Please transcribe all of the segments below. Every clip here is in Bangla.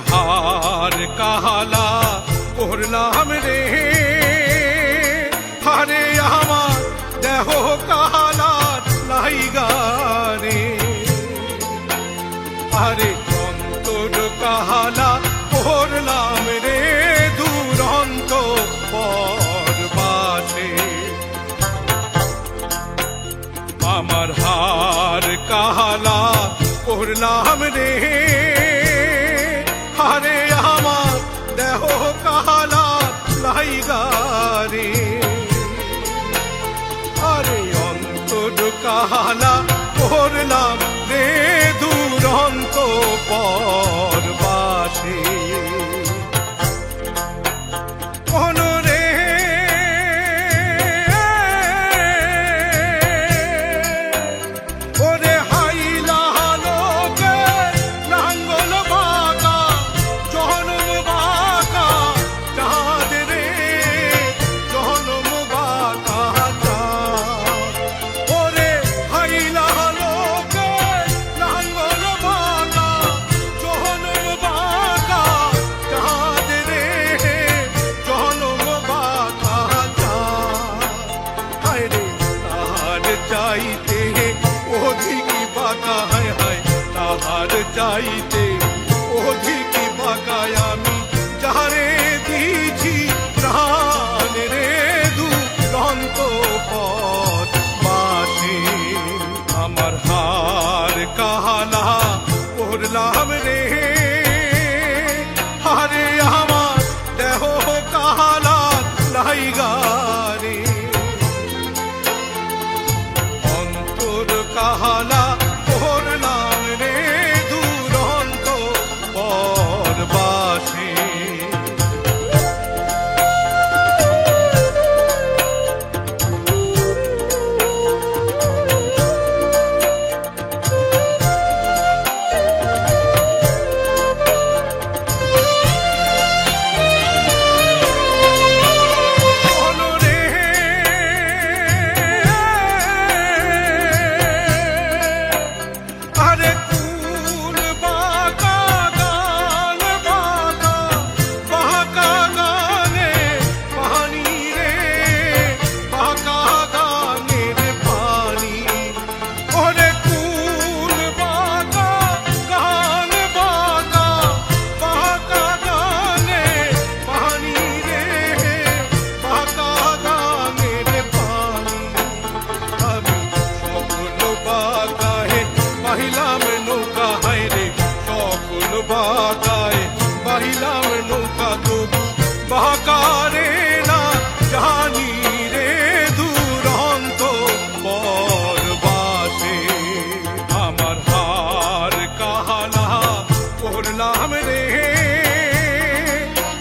हार काला पहरलाम रे हारे आमार देह काला लाइगा रे हारे अंतर काला पहरलाम रे दुरंत परबासे आमार हार काला पहरलाम रे हारे आमार देह काला लाइगा रे हारे अंतर काला पहरलाम रे दुरंत परबासे চাইতে অধিকি বাঁকায় আমি যারে দিছি প্রাণ রে দুরন্ত পথবাসী আমার হার কালা পহরলাম রে হারে আমার দেহ কালা লাইগা রে অন্তর কালা পহরলাম রে বাহিলাম নৌকা তবু বাঁকারে না জানি রে দুরন্ত পরবাসে আমার হার কালা পহরলাম রে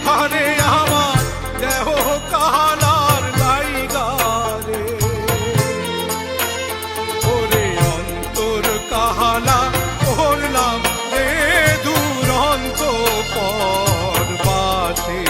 হারে আমার দেহ কালার লাইগা রে ওরে অন্তর কালা পহরলাম রে দুরন্ত পরবাসে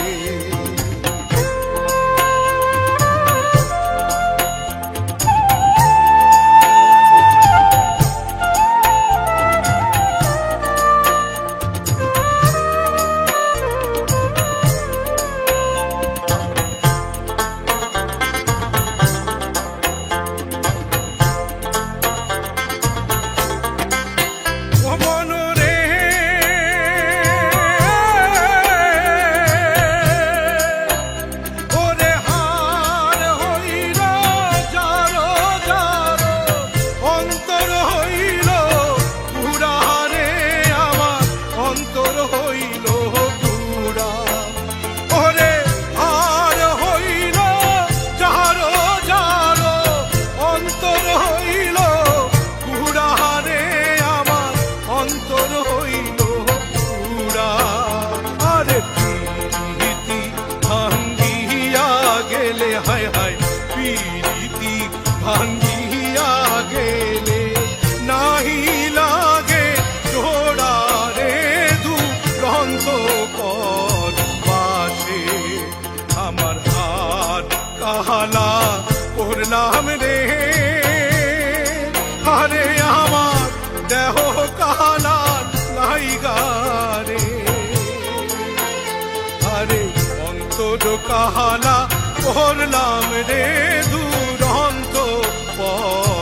তোর কাহালা করলাম রে দুরন্ত পথ